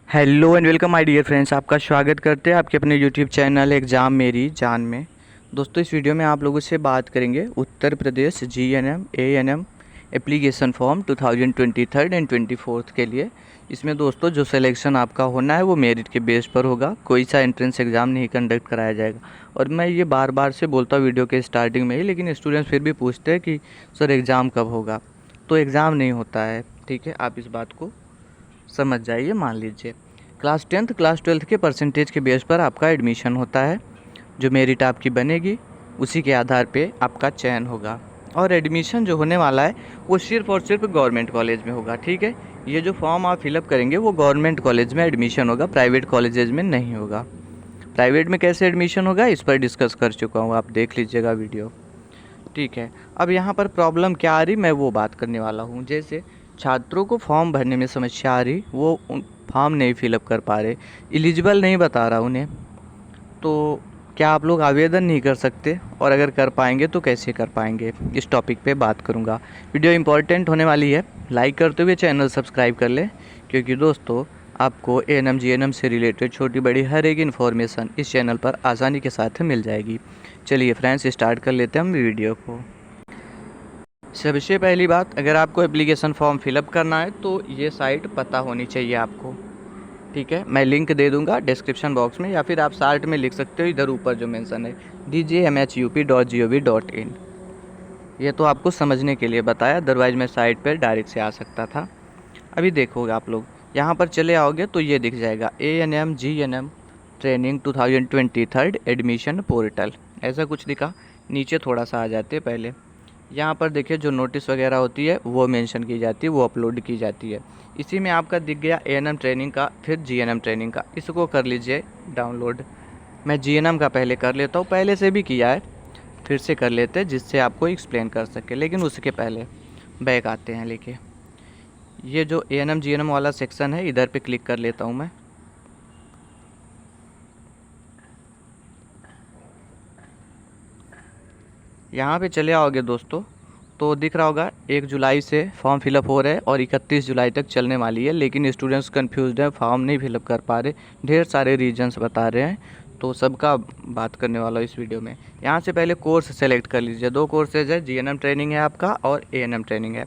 Hello and welcome my dear friends. आपका स्वागत करते हैं आपके अपने यूट्यूब चैनल एग्ज़ाम मेरी जान में। दोस्तों, इस वीडियो में आप लोगों से बात करेंगे Uttar Pradesh GNM ANM application form 2023 and 24 के लिए। इसमें दोस्तों जो सिलेक्शन आपका होना है वो मेरिट के बेस पर होगा, कोई सा एंट्रेंस एग्ज़ाम नहीं कंडक्ट कराया जाएगा। और मैं ये बार बार से बोलता हूँ वीडियो के स्टार्टिंग में ही, लेकिन स्टूडेंट्स फिर भी पूछते हैं कि सर एग्ज़ाम कब होगा। तो एग्ज़ाम नहीं होता है, ठीक है, आप इस बात को समझ जाइए, मान लीजिए। क्लास 10th क्लास 12th के परसेंटेज के बेस पर आपका एडमिशन होता है। जो मेरिट आपकी बनेगी उसी के आधार पे आपका चयन होगा। और एडमिशन जो होने वाला है वो सिर्फ़ और सिर्फ गवर्नमेंट कॉलेज में होगा, ठीक है। ये जो फॉर्म आप फिलअप करेंगे वो गवर्नमेंट कॉलेज में एडमिशन होगा, प्राइवेट कॉलेजेज में नहीं होगा। प्राइवेट में कैसे एडमिशन होगा इस पर डिस्कस कर चुका हूँ, आप देख लीजिएगा वीडियो, ठीक है। अब यहाँ पर प्रॉब्लम क्या आ रही मैं वो बात करने वाला हूँ। जैसे छात्रों को फॉर्म भरने में समस्या आ रही, वो फॉर्म नहीं फिलअप कर पा रहे, एलिजिबल नहीं बता रहा उन्हें। तो क्या आप लोग आवेदन नहीं कर सकते, और अगर कर पाएंगे तो कैसे कर पाएंगे, इस टॉपिक पे बात करूँगा। वीडियो इंपॉर्टेंट होने वाली है, लाइक करते हुए चैनल सब्सक्राइब कर लें, क्योंकि दोस्तों आपको एएनएम जीएनएम से रिलेटेड छोटी बड़ी हर एक इन्फॉर्मेशन इस चैनल पर आसानी के साथ मिल जाएगी। चलिए फ्रेंड्स, स्टार्ट कर लेते हैं हम वीडियो को। सबसे पहली बात, अगर आपको एप्लीकेशन फॉर्म फिलअप करना है तो ये साइट पता होनी चाहिए आपको, ठीक है। मैं लिंक दे दूंगा डिस्क्रिप्शन बॉक्स में, या फिर आप साइट में लिख सकते हो, इधर ऊपर जो मेंशन है djmhup.gov.in। ये तो आपको समझने के लिए बताया, अदरवाइज मैं साइट पर डायरेक्ट से आ सकता था। अभी देखोगे आप लोग, यहाँ पर चले आओगे तो ये दिख जाएगा ANM GNM training 2023 admission portal, ऐसा कुछ दिखा। नीचे थोड़ा सा आ जाते पहले, यहाँ पर देखिए जो नोटिस वगैरह होती है वो मेंशन की जाती है, वो अपलोड की जाती है। इसी में आपका दिख गया एएनएम ट्रेनिंग का, फिर जीएनएम ट्रेनिंग का, इसको कर लीजिए डाउनलोड। मैं जीएनएम का पहले कर लेता हूँ, पहले से भी किया है, फिर से कर लेते हैं जिससे आपको एक्सप्लेन कर सके। लेकिन उसके पहले बैक आते हैं लेके, ये जो एएनएम जीएनएम वाला सेक्शन है इधर पे क्लिक कर लेता हूँ मैं। यहाँ पे चले आओगे दोस्तों तो दिख रहा होगा 1 जुलाई से फॉर्म फिलअप हो रहे हैं और 31 जुलाई तक चलने वाली है। लेकिन स्टूडेंट्स कंफ्यूज्ड हैं, फॉर्म नहीं फिलअप कर पा रहे, ढेर सारे रीजंस बता रहे हैं, तो सबका बात करने वाला इस वीडियो में। यहाँ से पहले कोर्स सेलेक्ट कर लीजिए, 2 कोर्सेज है, जीएनएम ट्रेनिंग है आपका और एएनएम ट्रेनिंग है।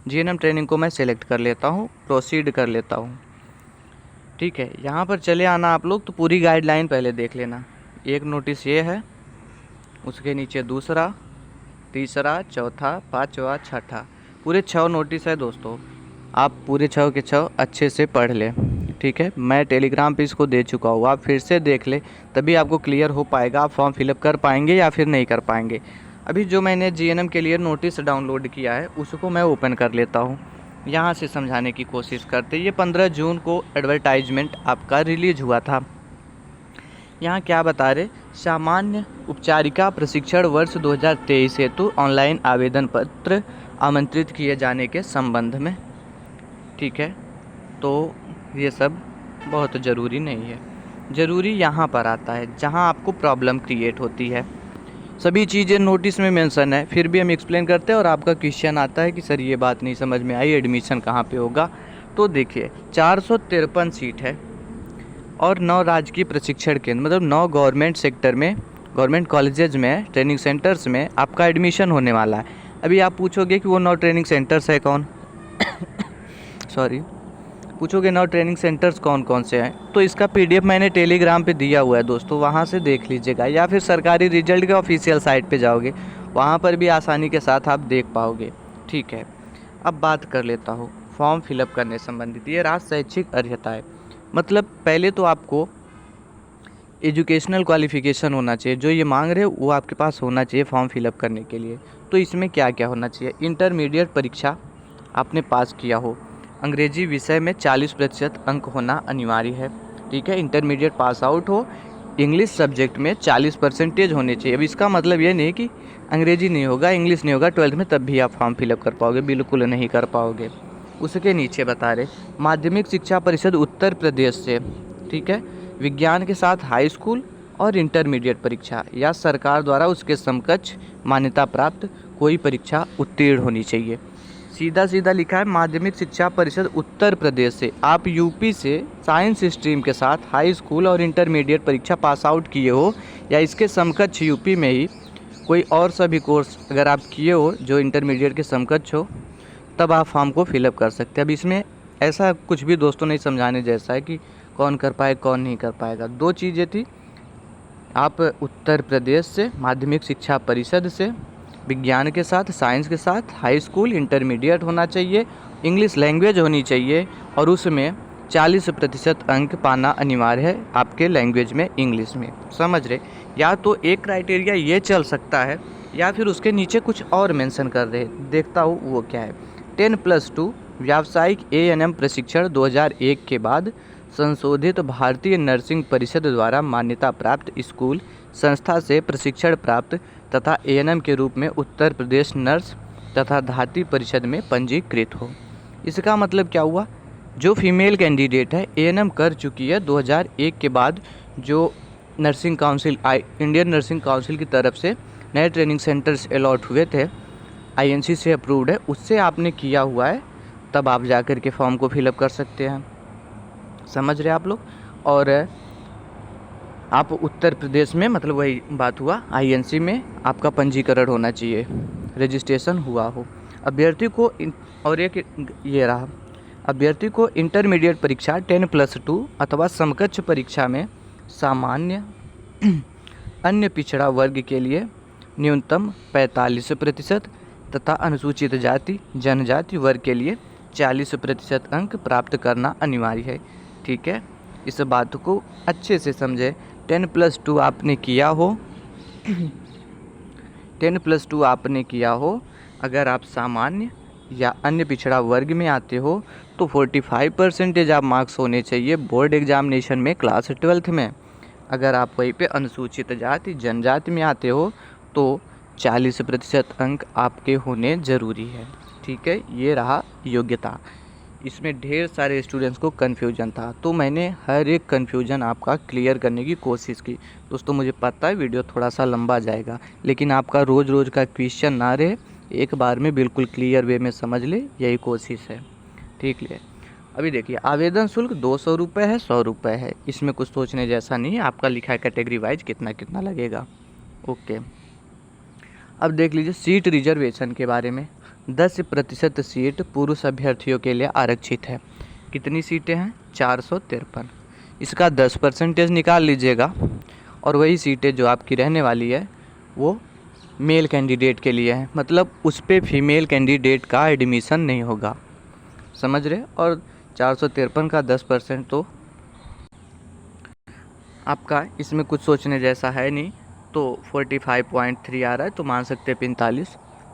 जीएनएम ट्रेनिंग को मैं सेलेक्ट कर लेता हूँ, प्रोसीड कर लेता हूँ, ठीक है। यहाँ पर चले आना आप लोग, तो पूरी गाइडलाइन पहले देख लेना। एक नोटिस ये है, उसके नीचे दूसरा, तीसरा, चौथा, पाँचवा, छठा, पूरे 6 नोटिस है दोस्तों। आप पूरे 6 के 6 अच्छे से पढ़ लें, ठीक है। मैं टेलीग्राम पे इसको दे चुका हूँ, आप फिर से देख ले, तभी आपको क्लियर हो पाएगा आप फॉर्म फिलअप कर पाएंगे या फिर नहीं कर पाएंगे। अभी जो मैंने जीएनएम के लिए नोटिस डाउनलोड किया है उसको मैं ओपन कर लेता हूँ, यहाँ से समझाने की कोशिश करते। ये 15 जून को एडवर्टाइजमेंट आपका रिलीज हुआ था। यहाँ क्या बता रहे, सामान्य उपचारिका प्रशिक्षण वर्ष 2023 हेतु ऑनलाइन आवेदन पत्र आमंत्रित किए जाने के संबंध में, ठीक है। तो ये सब बहुत ज़रूरी नहीं है, ज़रूरी यहाँ पर आता है जहाँ आपको प्रॉब्लम क्रिएट होती है। सभी चीज़ें नोटिस में मेंशन है, फिर भी हम एक्सप्लेन करते हैं और आपका क्वेश्चन आता है कि सर ये बात नहीं समझ में आई, एडमिशन कहाँ पे होगा। तो देखिए 453 सीट है और 9 राजकीय प्रशिक्षण केंद्र, मतलब 9 गवर्नमेंट सेक्टर में, गवर्नमेंट कॉलेजेस में, ट्रेनिंग सेंटर्स में आपका एडमिशन होने वाला है। अभी आप पूछोगे कि वो 9 ट्रेनिंग सेंटर्स है कौन सॉरी, पूछोगे 9 ट्रेनिंग सेंटर्स कौन कौन से हैं, तो इसका पीडीएफ मैंने टेलीग्राम पे दिया हुआ है दोस्तों, वहाँ से देख लीजिएगा, या फिर सरकारी रिजल्ट के ऑफिशियल साइट पे जाओगे, वहाँ पर भी आसानी के साथ आप देख पाओगे, ठीक है। अब बात कर लेता हूँ फॉर्म फिलअप करने संबंधित। ये रहा शैक्षिक अर्हता है, मतलब पहले तो आपको एजुकेशनल क्वालिफ़िकेशन होना चाहिए, जो ये मांग रहे हो वो आपके पास होना चाहिए फॉर्म फिलअप करने के लिए। तो इसमें क्या क्या होना चाहिए, इंटरमीडिएट परीक्षा आपने पास किया हो, अंग्रेजी विषय में 40% अंक होना अनिवार्य है, ठीक है। इंटरमीडिएट पास आउट हो, इंग्लिश सब्जेक्ट में 40% होने चाहिए। अब इसका मतलब ये नहीं कि अंग्रेजी नहीं होगा, इंग्लिश नहीं होगा 12th में तब भी आप फॉर्म फिलअप कर पाओगे, बिल्कुल नहीं कर पाओगे। उसके नीचे बता रहे माध्यमिक शिक्षा परिषद उत्तर प्रदेश से, ठीक है, विज्ञान के साथ हाई स्कूल और इंटरमीडिएट परीक्षा या सरकार द्वारा उसके समकक्ष मान्यता प्राप्त कोई परीक्षा उत्तीर्ण होनी चाहिए। सीधा सीधा लिखा है माध्यमिक शिक्षा परिषद उत्तर प्रदेश से। आप यूपी से साइंस स्ट्रीम के साथ हाई स्कूल और इंटरमीडिएट परीक्षा पास आउट किए हो, या इसके समकक्ष यूपी में ही कोई और सा भी कोर्स अगर आप किए हो जो इंटरमीडिएट के समकक्ष हो, तब आप फॉर्म को फिलअप कर सकते हैं। अब इसमें ऐसा कुछ भी दोस्तों नहीं समझाने जैसा है कि कौन कर पाए कौन नहीं कर पाएगा। दो चीज़ें थी, आप उत्तर प्रदेश से माध्यमिक शिक्षा परिषद से विज्ञान के साथ साइंस के साथ हाई स्कूल इंटरमीडिएट होना चाहिए, इंग्लिश लैंग्वेज होनी चाहिए और उसमें 40% अंक पाना अनिवार्य है आपके लैंग्वेज में, इंग्लिश में। समझ रहे? या तो एक क्राइटेरिया ये चल सकता है या फिर उसके नीचे कुछ और मेंशन कर रहे, देखता हूँ वो क्या है। 10+2 व्यावसायिक ANM प्रशिक्षण 2001 के बाद संशोधित भारतीय नर्सिंग परिषद द्वारा मान्यता प्राप्त स्कूल संस्था से प्रशिक्षण प्राप्त तथा ANM के रूप में उत्तर प्रदेश नर्स तथा धात्री परिषद में पंजीकृत हो। इसका मतलब क्या हुआ? जो फीमेल कैंडिडेट है ANM कर चुकी है 2001 के बाद, जो nursing council Indian nursing council की तरफ से नए ट्रेनिंग सेंटर्स अलॉट हुए थे, INC से अप्रूव्ड है, उससे आपने किया हुआ है, तब आप जा कर के फॉर्म को फिलअप कर सकते हैं। समझ रहे आप लोग? और आप उत्तर प्रदेश में, मतलब वही बात हुआ, INC में आपका पंजीकरण होना चाहिए, रजिस्ट्रेशन हुआ हो। अभ्यर्थी को और एक ये रहा, अभ्यर्थी को इंटरमीडिएट परीक्षा 10+2 अथवा समकक्ष परीक्षा में सामान्य अन्य पिछड़ा वर्ग के लिए न्यूनतम 45% तथा अनुसूचित जाति जनजाति वर्ग के लिए 40% अंक प्राप्त करना अनिवार्य है। ठीक है, इस बात को अच्छे से समझे। 10+2 आपने किया हो 10+2 आपने किया हो, अगर आप सामान्य या अन्य पिछड़ा वर्ग में आते हो तो 45% आप मार्क्स होने चाहिए बोर्ड एग्जामिनेशन में क्लास 12th में। अगर आप वहीं पे अनुसूचित जाति जनजाति में आते हो तो 40% अंक आपके होने ज़रूरी है। ठीक है, ये रहा योग्यता। इसमें ढेर सारे स्टूडेंट्स को कन्फ्यूजन था, तो मैंने हर एक कन्फ्यूजन आपका क्लियर करने की कोशिश की। दोस्तों मुझे पता है वीडियो थोड़ा सा लंबा जाएगा, लेकिन आपका रोज़ रोज़ का क्वेश्चन ना रहे, एक बार में बिल्कुल क्लियर वे में समझ ले, यही कोशिश है। ठीक है, अभी देखिए आवेदन शुल्क 200 रुपये है, 100 रुपये है, इसमें कुछ सोचने जैसा नहीं है। आपका लिखा है कैटेगरी वाइज कितना कितना लगेगा। ओके, अब देख लीजिए सीट रिजर्वेशन के बारे में। 10% सीट पुरुष अभ्यर्थियों के लिए आरक्षित है। कितनी सीटें हैं? 453। इसका 10% निकाल लीजिएगा और वही सीटें जो आपकी रहने वाली है वो मेल कैंडिडेट के लिए है, मतलब उस पर फीमेल कैंडिडेट का एडमिशन नहीं होगा। समझ रहे? और 453 का 10% तो आपका इसमें कुछ सोचने जैसा है नहीं, तो 45.3 आ रहा है, तो मान सकते हैं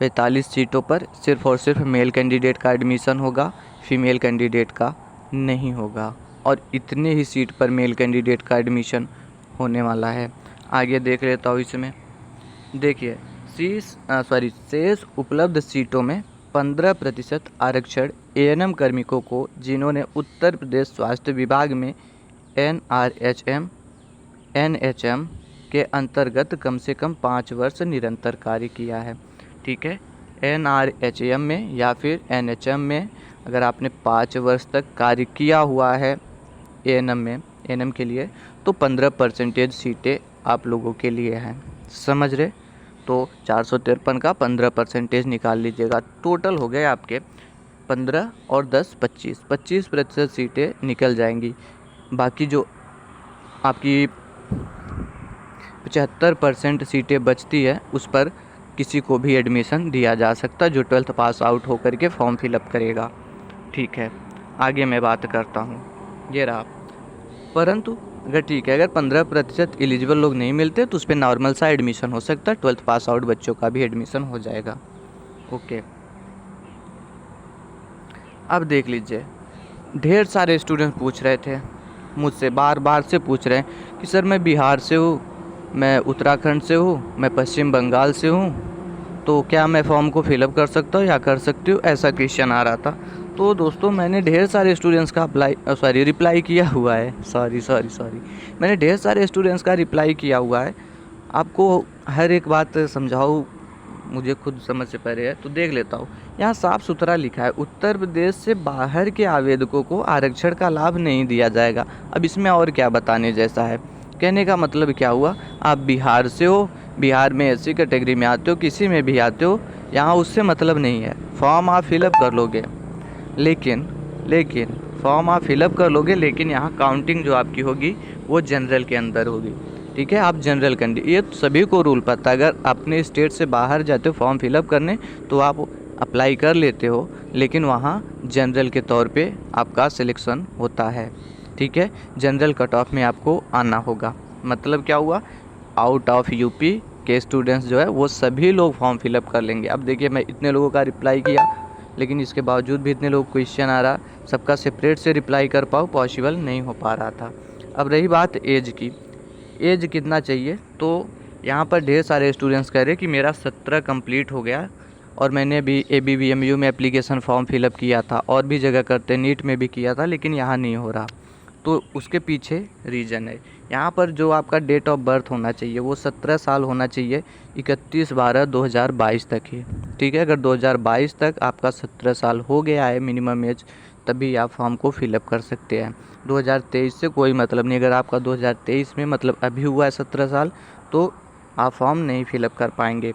45 सीटों पर सिर्फ और सिर्फ मेल कैंडिडेट का एडमिशन होगा, फीमेल कैंडिडेट का नहीं होगा। और इतने ही सीट पर मेल कैंडिडेट का एडमिशन होने वाला है। आगे देख लेता हूँ इसमें। देखिए शेष उपलब्ध सीटों में 15% आरक्षण ANM कार्मिकों को जिन्होंने उत्तर प्रदेश स्वास्थ्य विभाग में NHM के अंतर्गत कम से कम 5 वर्ष निरंतर कार्य किया है। ठीक है, NRHM में या फिर NHM में अगर आपने 5 वर्ष तक कार्य किया हुआ है ANM के लिए, तो 15% सीटें आप लोगों के लिए हैं। समझ रहे? तो 453 का 15% निकाल लीजिएगा, टोटल हो गए आपके 15 और 10 25% सीटें निकल जाएंगी। बाकी जो आपकी 75% सीटें बचती है उस पर किसी को भी एडमिशन दिया जा सकता है जो 12th पास आउट होकर के फॉर्म फिलअप करेगा। ठीक है, आगे मैं बात करता हूँ। ये रहा, परंतु अगर ठीक है, अगर 15% एलिजिबल लोग नहीं मिलते तो उस पर नॉर्मल सा एडमिशन हो सकता है, 12th पास आउट बच्चों का भी एडमिशन हो जाएगा। ओके, अब देख लीजिए ढेर सारे स्टूडेंट पूछ रहे थे मुझसे, बार से पूछ रहे हैं कि सर मैं बिहार से हूँ, मैं उत्तराखंड से हूँ, मैं पश्चिम बंगाल से हूँ, तो क्या मैं फॉर्म को फिलअप कर सकता हूँ या कर सकती हूँ, ऐसा क्वेश्चन आ रहा था। तो दोस्तों मैंने ढेर सारे स्टूडेंट्स का रिप्लाई किया हुआ है, मैंने ढेर सारे स्टूडेंट्स का रिप्लाई किया हुआ है। आपको हर एक बात समझाऊँ मुझे खुद समझ से परे है तो देख लेता हूँ। यहाँ साफ सुथरा लिखा है, उत्तर प्रदेश से बाहर के आवेदकों को आरक्षण का लाभ नहीं दिया जाएगा। अब इसमें और क्या बताने जैसा है? कहने का मतलब क्या हुआ, आप बिहार से हो, बिहार में एससी कैटेगरी में आते हो, किसी में भी आते हो, यहाँ उससे मतलब नहीं है। फॉर्म आप फिलअप कर लोगे, लेकिन फॉर्म आप फिलअप कर लोगे, लेकिन यहाँ काउंटिंग जो आपकी होगी वो जनरल के अंदर होगी। ठीक है, आप जनरल कैंडिडेट, ये सभी को रूल पता है। अगर अपने स्टेट से बाहर जाते हो फॉर्म फिलअप करने तो आप अप्लाई कर लेते हो, लेकिन वहाँ जनरल के तौर पे आपका सिलेक्शन होता है। ठीक है, जनरल कट ऑफ में आपको आना होगा। मतलब क्या हुआ, आउट ऑफ यूपी के स्टूडेंट्स जो है वो सभी लोग फॉर्म फिलअप कर लेंगे। अब देखिए, मैं इतने लोगों का रिप्लाई किया, लेकिन इसके बावजूद भी इतने लोग क्वेश्चन आ रहा, सबका सेपरेट से रिप्लाई कर पाऊँ पॉसिबल नहीं हो पा रहा था। अब रही बात एज की, एज कितना चाहिए, तो यहाँ पर ढेर सारे स्टूडेंट्स कह रहे कि मेरा 17 कंप्लीट हो गया और मैंने भी ABVMU में एप्लीकेशन फॉर्म फिलअप किया था, और भी जगह करते, नीट में भी किया था, लेकिन यहाँ नहीं हो रहा। तो उसके पीछे रीज़न है, यहाँ पर जो आपका डेट ऑफ बर्थ होना चाहिए वो 17 साल होना चाहिए, 31/12/2022 तक ही। ठीक है, अगर 2022 तक आपका 17 साल हो गया है मिनिमम एज, तभी आप फॉर्म को फिलअप कर सकते हैं। 2023 से कोई मतलब नहीं। अगर आपका 2023 में मतलब अभी हुआ है 17 साल, तो आप फॉर्म नहीं फिलअप कर पाएंगे।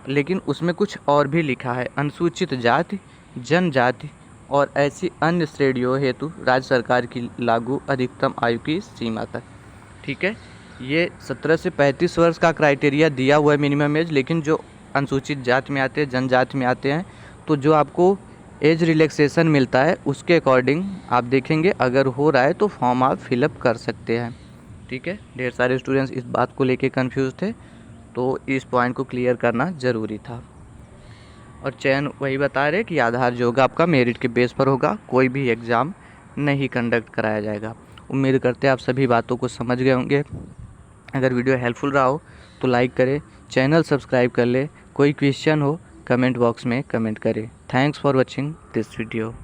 लेकिन उसमें कुछ और भी लिखा है, अनुसूचित जाति, जनजाति और ऐसी अन्य श्रेणियों हेतु राज्य सरकार की लागू अधिकतम आयु की सीमा तक। ठीक है, ये 17 से 35 वर्ष का क्राइटेरिया दिया हुआ है मिनिमम एज, लेकिन जो अनुसूचित जाति में आते हैं, जनजाति में आते हैं, तो जो आपको एज रिलैक्सेशन मिलता है उसके अकॉर्डिंग आप देखेंगे, अगर हो रहा है तो फॉर्म आप फिलअप कर सकते हैं। ठीक है, ढेर सारे स्टूडेंट्स इस बात को लेके कंफ्यूज थे, तो इस पॉइंट को क्लियर करना ज़रूरी था। और चयन वही बता रहे कि आधार जो होगा आपका मेरिट के बेस पर होगा, कोई भी एग्ज़ाम नहीं कंडक्ट कराया जाएगा। उम्मीद करते हैं आप सभी बातों को समझ गए होंगे। अगर वीडियो हेल्पफुल रहा हो तो लाइक करें, चैनल सब्सक्राइब कर ले, कोई क्वेश्चन हो कमेंट बॉक्स में कमेंट करें। Thanks for watching this video.